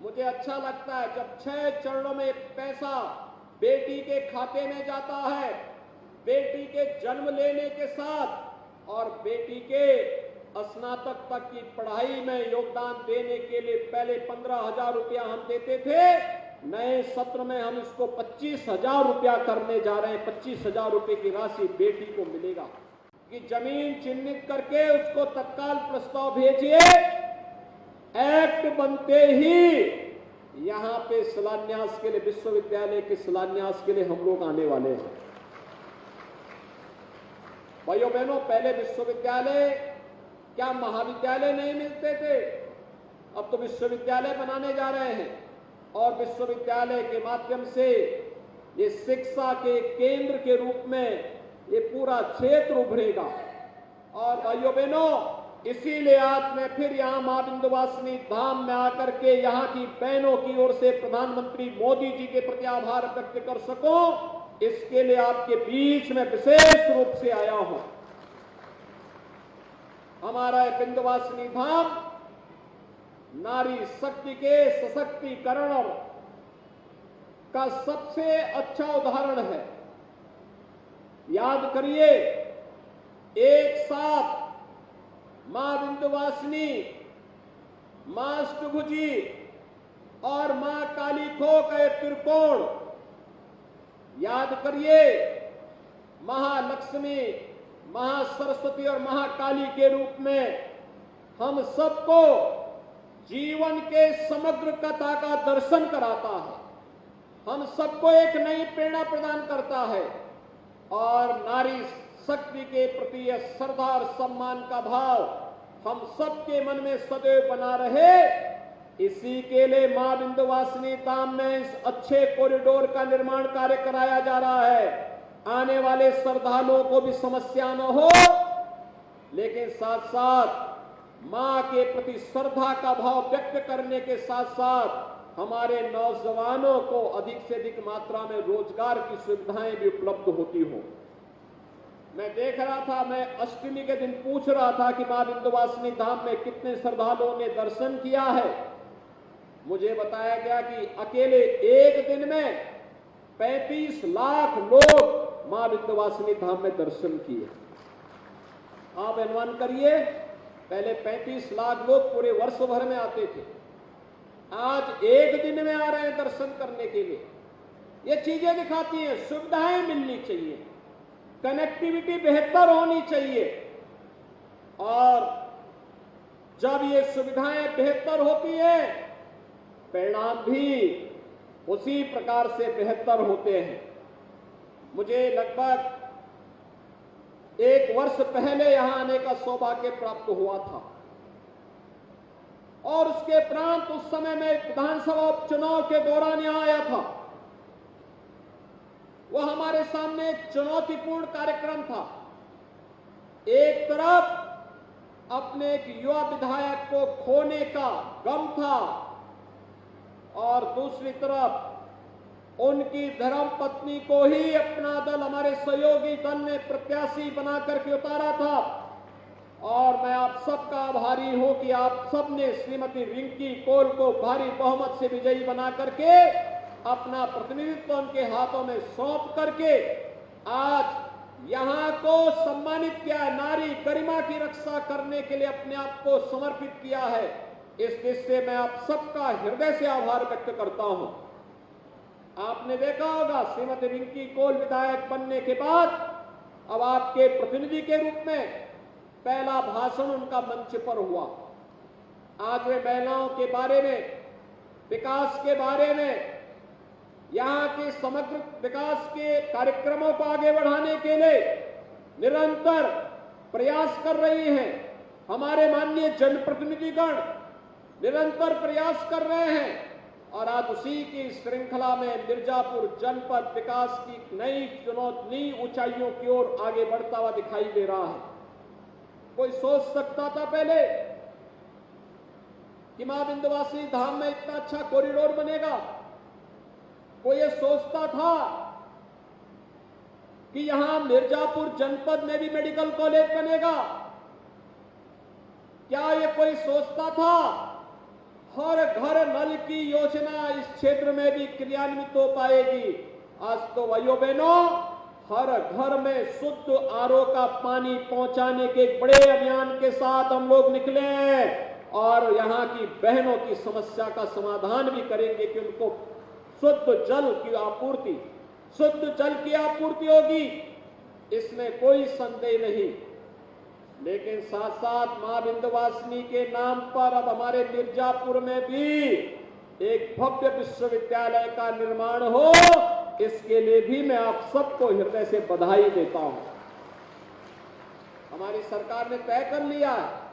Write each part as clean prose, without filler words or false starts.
मुझे अच्छा लगता है जब 6 चरणों में पैसा बेटी के खाते में जाता है, बेटी के जन्म लेने के साथ और बेटी के स्नातक तक की पढ़ाई में योगदान देने के लिए पहले 15,000 रुपया हम देते थे। नए सत्र में हम इसको 25,000 रुपया करने जा रहे हैं। 25,000 रुपए की राशि बेटी को मिलेगा कि जमीन चिन्हित करके उसको तत्काल प्रस्ताव भेजिए। एक्ट बनते ही यहां पे शिलान्यास के लिए, विश्वविद्यालय के शिलान्यास के लिए हम लोग आने वाले हैं। भाइयों बहनों, पहले विश्वविद्यालय क्या महाविद्यालय नहीं मिलते थे? अब तो विश्वविद्यालय बनाने जा रहे हैं और विश्वविद्यालय के माध्यम से ये शिक्षा के केंद्र के रूप में ये पूरा क्षेत्र उभरेगा। और भाइयों बहनों, इसीलिए आज मैं फिर यहां मां विंध्यवासिनी धाम में आकर के यहां की बहनों की ओर से प्रधानमंत्री मोदी जी के प्रति आभार व्यक्त कर सकूं, इसके लिए आपके बीच में विशेष रूप से आया हूं। हमारा विंध्यवासिनी धाम नारी शक्ति के सशक्तिकरण का सबसे अच्छा उदाहरण है। याद करिए, एक साथ मां विंध्यवासिनी, मां अष्टभुजी और मां काली खो का एक त्रिकोण, याद करिए, महालक्ष्मी, महासरस्वती और महाकाली के रूप में हम सबको जीवन के समग्र कथा का दर्शन कराता है, हम सबको एक नई प्रेरणा प्रदान करता है और नारी शक्ति के प्रति यह श्रद्धा और सम्मान का भाव हम सबके मन में सदैव बना रहे। इसी के लिए मां विंध्यवासिनी धाम में इस अच्छे कॉरिडोर का निर्माण कार्य कराया जा रहा है। आने वाले श्रद्धालुओं को भी समस्या न हो, लेकिन साथ साथ मां के प्रति श्रद्धा का भाव व्यक्त करने के साथ साथ हमारे नौजवानों को अधिक से अधिक मात्रा में रोजगार की सुविधाएं भी उपलब्ध होती हो। मैं देख रहा था, मैं अष्टमी के दिन पूछ रहा था कि मां विंध्यवासिनी धाम में कितने श्रद्धालुओं ने दर्शन किया है। मुझे बताया गया कि अकेले एक दिन में 35 लाख लोग मां विंध्यवासिनी धाम में दर्शन किए। आप अनुमान करिए, पहले 35 लाख लोग पूरे वर्ष भर में आते थे, आज एक दिन में आ रहे हैं दर्शन करने के लिए। ये चीजें दिखाती हैं सुविधाएं मिलनी चाहिए, कनेक्टिविटी बेहतर होनी चाहिए और जब ये सुविधाएं बेहतर होती हैं, परिणाम भी उसी प्रकार से बेहतर होते हैं। मुझे लगभग 1 वर्ष पहले यहां आने का सौभाग्य प्राप्त हुआ था और उसके उपरांत उस समय मैं विधानसभा उपचुनाव के दौरान यहां आया था। वह हमारे सामने एक चुनौतीपूर्ण कार्यक्रम था। एक तरफ अपने एक युवा विधायक को खोने का गम था और दूसरी तरफ उनकी धर्मपत्नी को ही अपना दल, हमारे सहयोगी दल ने प्रत्याशी बना करके उतारा था। और मैं आप सबका आभारी हूं कि आप सबने श्रीमती रिंकी कौल को भारी बहुमत से विजयी बना करके अपना प्रतिनिधित्व उनके हाथों में सौंप करके आज यहां को सम्मानित किया है, नारी गरिमा की रक्षा करने के लिए अपने आप को समर्पित किया है। इस दृष्टि से मैं आप सबका हृदय से आभार व्यक्त करता हूं। आपने देखा होगा, श्रीमती रिंकी कौल विधायक बनने के बाद अब आपके प्रतिनिधि के रूप में पहला भाषण उनका मंच पर हुआ। आज वे महिलाओं के बारे में, विकास के बारे में, यहां के समग्र विकास के कार्यक्रमों को आगे बढ़ाने के लिए निरंतर प्रयास कर रही हैं। हमारे माननीय जनप्रतिनिधिगण निरंतर प्रयास कर रहे हैं और आज उसी की श्रृंखला में मिर्जापुर जनपद विकास की नई ऊंचाइयों की ओर आगे बढ़ता हुआ दिखाई दे रहा है। कोई सोच सकता था पहले कि मां विंध्यवासिनी धाम में इतना अच्छा कॉरिडोर बनेगा? कोई ये सोचता था कि यहां मिर्जापुर जनपद में भी मेडिकल कॉलेज बनेगा? क्या ये कोई सोचता था? हर घर नल की योजना इस क्षेत्र में भी क्रियान्वित हो पाएगी। आज तो भाइयों बहनों, हर घर में शुद्ध आरओ का पानी पहुंचाने के एक बड़े अभियान के साथ हम लोग निकले हैं और यहां की बहनों की समस्या का समाधान भी करेंगे कि उनको शुद्ध जल की आपूर्ति होगी, इसमें कोई संदेह नहीं। लेकिन साथ साथ मां विंध्यवासिनी के नाम पर अब हमारे मिर्जापुर में भी एक भव्य विश्वविद्यालय का निर्माण हो, इसके लिए भी मैं आप सबको हृदय से बधाई देता हूं। हमारी सरकार ने तय कर लिया है।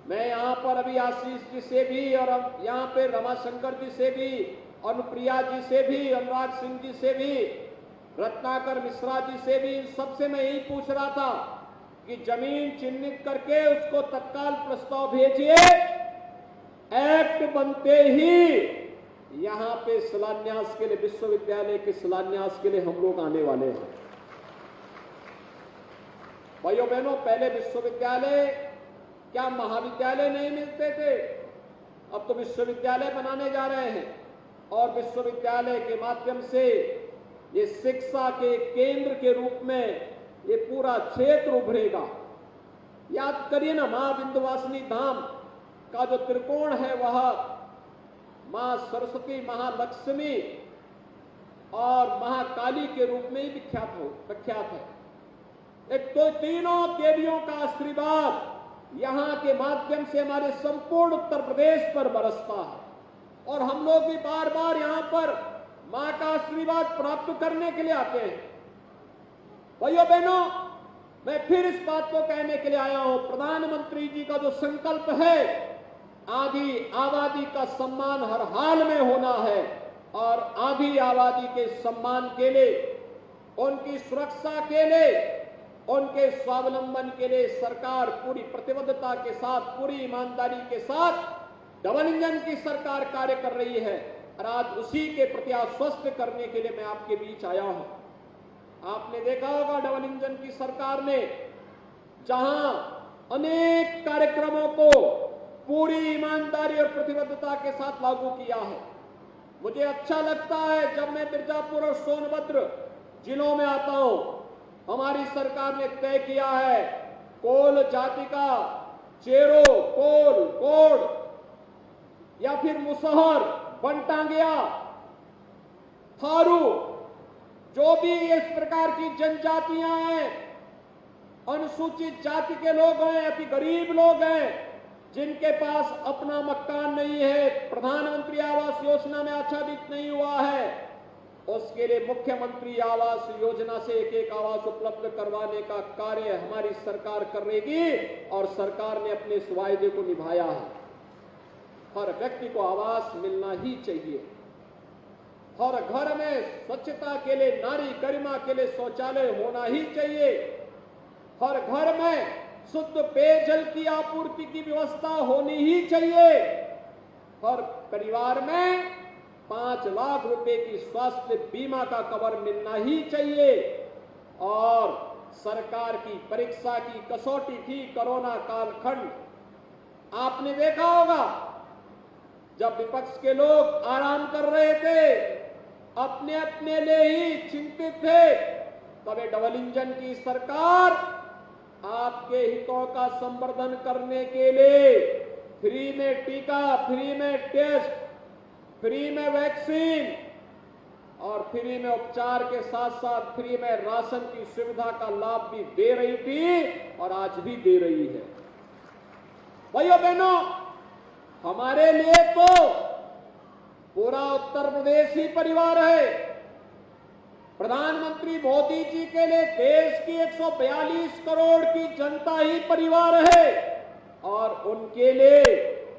मैं यहां पर अभी आशीष जी से भी और यहां पे रमाशंकर जी से भी, अनुप्रिया जी से भी, अनुराग सिंह जी से भी, रत्नाकर मिश्रा जी से भी, इन सबसे मैं यही पूछ रहा था कि जमीन चिन्हित करके उसको तत्काल प्रस्ताव भेजिए। एक्ट बनते ही यहां पे शिलान्यास के लिए, विश्वविद्यालय के शिलान्यास के लिए हम लोग आने वाले हैं। भाइयों बहनों, पहले विश्वविद्यालय क्या महाविद्यालय नहीं मिलते थे? अब तो विश्वविद्यालय बनाने जा रहे हैं और विश्वविद्यालय के माध्यम से ये शिक्षा के केंद्र के रूप में ये पूरा क्षेत्र उभरेगा। याद करिए ना, मां विंध्यवासिनी धाम का जो त्रिकोण है वह मां सरस्वती, महालक्ष्मी और महाकाली के रूप में ही प्रख्यात है। एक तो तीनों देवियों का आशीर्वाद यहां के माध्यम से हमारे संपूर्ण उत्तर प्रदेश पर बरसता है और हम लोग भी बार बार यहां पर मां का आशीर्वाद प्राप्त करने के लिए आते हैं। भाइयों बहनों, मैं फिर इस बात को कहने के लिए आया हूं, प्रधानमंत्री जी का जो संकल्प है, आधी आबादी का सम्मान हर हाल में होना है और आधी आबादी के सम्मान के लिए, उनकी सुरक्षा के लिए, उनके स्वावलंबन के लिए सरकार पूरी प्रतिबद्धता के साथ, पूरी ईमानदारी के साथ डबल इंजन की सरकार कार्य कर रही है और आज उसी के प्रति आश्वस्त करने के लिए मैं आपके बीच आया हूं। आपने देखा होगा डबल इंजन की सरकार ने जहां अनेक कार्यक्रमों को पूरी ईमानदारी और प्रतिबद्धता के साथ लागू किया है। मुझे अच्छा लगता है जब मैं मिर्जापुर और सोनभद्र जिलों में आता हूं, हमारी सरकार ने तय किया है कोल जाति का चेरो, कोल, कोड या फिर मुसहर, बनटांगिया, थारू, जो भी इस प्रकार की जनजातियां हैं, अनुसूचित जाति के लोग हैं, अति गरीब लोग हैं, जिनके पास अपना मकान नहीं है, प्रधानमंत्री आवास योजना में आच्छादित नहीं हुआ है, उसके लिए मुख्यमंत्री आवास योजना से एक एक आवास उपलब्ध करवाने का कार्य हमारी सरकार करेगी और सरकार ने अपने इस वायदे को निभाया है। हर व्यक्ति को आवास मिलना ही चाहिए। हर घर में स्वच्छता के लिए, नारी गरिमा के लिए शौचालय होना ही चाहिए। हर घर में शुद्ध पेयजल की आपूर्ति की व्यवस्था होनी ही चाहिए। हर परिवार में 5 लाख रुपए की स्वास्थ्य बीमा का कवर मिलना ही चाहिए। और सरकार की परीक्षा की कसौटी थी कोरोना कालखंड। आपने देखा होगा जब विपक्ष के लोग आराम कर रहे थे, अपने अपने लिए ही चिंतित थे, तब डबल इंजन की सरकार आपके हितों का संवर्धन करने के लिए फ्री में टीका, फ्री में टेस्ट, फ्री में वैक्सीन और फ्री में उपचार के साथ साथ फ्री में राशन की सुविधा का लाभ भी दे रही थी और आज भी दे रही है। भाइयों बहनों, हमारे लिए तो पूरा उत्तर प्रदेश ही परिवार है। प्रधानमंत्री मोदी जी के लिए देश की 142 करोड़ की जनता ही परिवार है और उनके लिए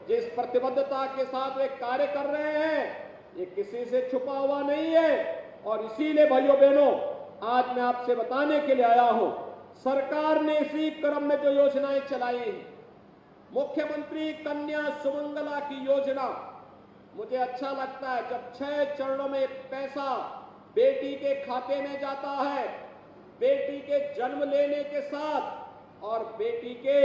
जिस प्रतिबद्धता के साथ वे कार्य कर रहे हैं, ये किसी से छुपा हुआ नहीं है। और इसीलिए भाइयों बहनों, आज मैं आपसे बताने के लिए आया हूं, सरकार ने इसी क्रम में जो योजनाएं चलाई हैं, मुख्यमंत्री कन्या सुमंगला की योजना, मुझे अच्छा लगता है जब 6 चरणों में पैसा बेटी के खाते में जाता है, बेटी के जन्म लेने के साथ और बेटी के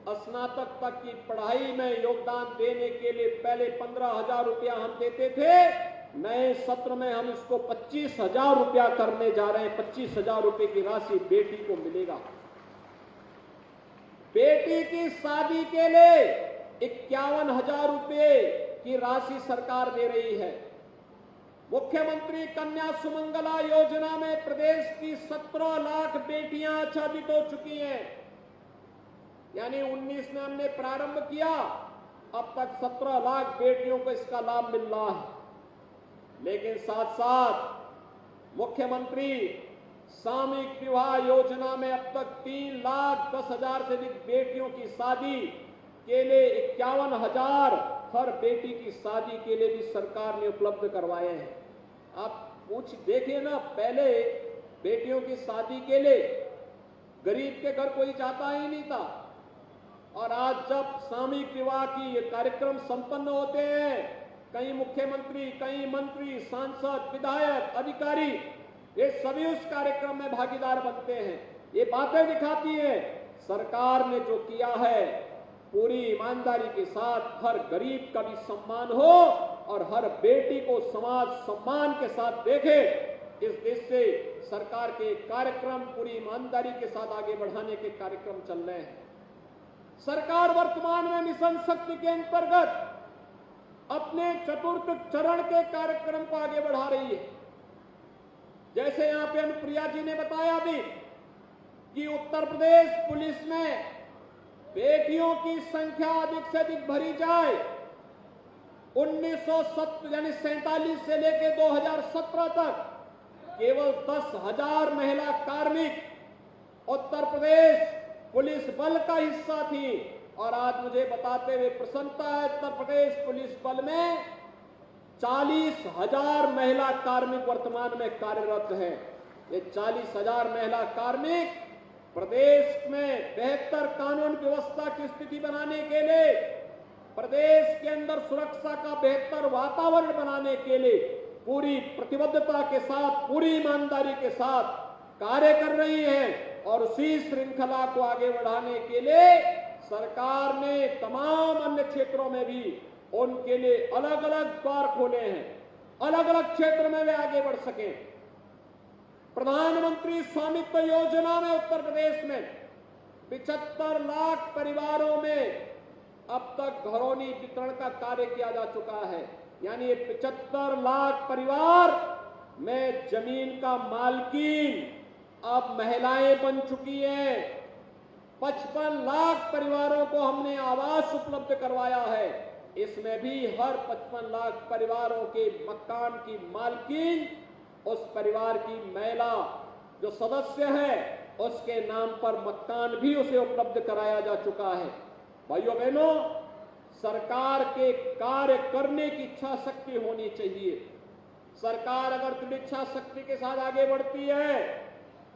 स्नातक तक की पढ़ाई में योगदान देने के लिए पहले 15,000 रुपया हम देते थे। नए सत्र में हम इसको 25,000 रुपया करने जा रहे हैं। 25,000 रुपये की राशि बेटी को मिलेगा। बेटी की शादी के लिए 51,000 रुपये की राशि सरकार दे रही है। मुख्यमंत्री कन्या सुमंगला योजना में प्रदेश की 17 लाख बेटियां आच्छादित हो चुकी हैं। यानी 19 में हमने प्रारंभ किया, अब तक 17 लाख बेटियों को इसका लाभ मिल रहा है। लेकिन साथ साथ मुख्यमंत्री सामूहिक विवाह योजना में अब तक 3,10,000 से अधिक बेटियों की शादी के लिए 51,000 हर बेटी की शादी के लिए भी सरकार ने उपलब्ध करवाए हैं। आप देखिए ना, पहले बेटियों की शादी के लिए गरीब के घर कोई जाता ही नहीं था, और आज जब सामूहिक विवाह की ये कार्यक्रम संपन्न होते हैं, कई मुख्यमंत्री, कई मंत्री, सांसद, विधायक, अधिकारी, ये सभी उस कार्यक्रम में भागीदार बनते हैं। ये बातें दिखाती है सरकार ने जो किया है पूरी ईमानदारी के साथ हर गरीब का भी सम्मान हो और हर बेटी को समाज सम्मान के साथ देखे। इस देश से सरकार के कार्यक्रम पूरी ईमानदारी के साथ आगे बढ़ाने के कार्यक्रम चल रहे हैं। सरकार वर्तमान में मिशन शक्ति के अंतर्गत अपने चतुर्थ चरण के कार्यक्रम को आगे बढ़ा रही है। जैसे यहां पे अनुप्रिया जी ने बताया भी कि उत्तर प्रदेश पुलिस में बेटियों की संख्या अधिक से अधिक भरी जाए। 1947 से लेकर 2017 तक केवल 10,000 महिला कार्मिक उत्तर प्रदेश पुलिस बल का हिस्सा थी, और आज मुझे बताते हुए प्रसन्नता है उत्तर प्रदेश पुलिस बल में 40,000 महिला कार्मिक वर्तमान में कार्यरत हैं। ये 40,000 महिला कार्मिक प्रदेश में बेहतर कानून व्यवस्था की स्थिति बनाने के लिए, प्रदेश के अंदर सुरक्षा का बेहतर वातावरण बनाने के लिए पूरी प्रतिबद्धता के साथ, पूरी ईमानदारी के साथ कार्य कर रही है। और उसी श्रृंखला को आगे बढ़ाने के लिए सरकार ने तमाम अन्य क्षेत्रों में भी उनके लिए अलग अलग द्वार खोले हैं, अलग अलग क्षेत्र में वे आगे बढ़ सकें। प्रधानमंत्री स्वामित्व योजना में उत्तर प्रदेश में 75 लाख परिवारों में अब तक घरौनी वितरण का कार्य किया जा चुका है। यानी ये 75 लाख परिवार में जमीन का मालकीन अब महिलाएं बन चुकी हैं। 55 लाख परिवारों को हमने आवास उपलब्ध करवाया है। इसमें भी हर 55 लाख परिवारों के मकान की मालकीन उस परिवार की महिला जो सदस्य है उसके नाम पर मकान भी उसे उपलब्ध कराया जा चुका है। भाइयों बहनों, सरकार के कार्य करने की इच्छा शक्ति होनी चाहिए। सरकार अगर दृढ़ इच्छा शक्ति के साथ आगे बढ़ती है,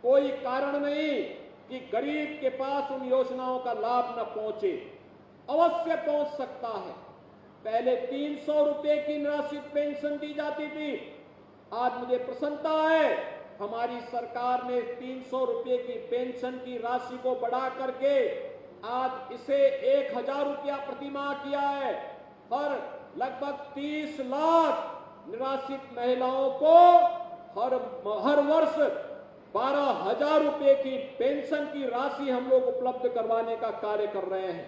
कोई कारण नहीं कि गरीब के पास उन योजनाओं का लाभ न पहुंचे। अवश्य पहुंच सकता है। पहले 300 रुपए की निराश्रित पेंशन दी जाती थी। आज मुझे प्रसन्नता है हमारी सरकार ने 300 रुपए की पेंशन की राशि को बढ़ा करके आज इसे 1,000 रुपया प्रतिमाह किया है। हर लगभग 30 लाख निराश्रित महिलाओं को हर वर्ष 12,000 रुपए की पेंशन की राशि हम लोग उपलब्ध करवाने का कार्य कर रहे हैं।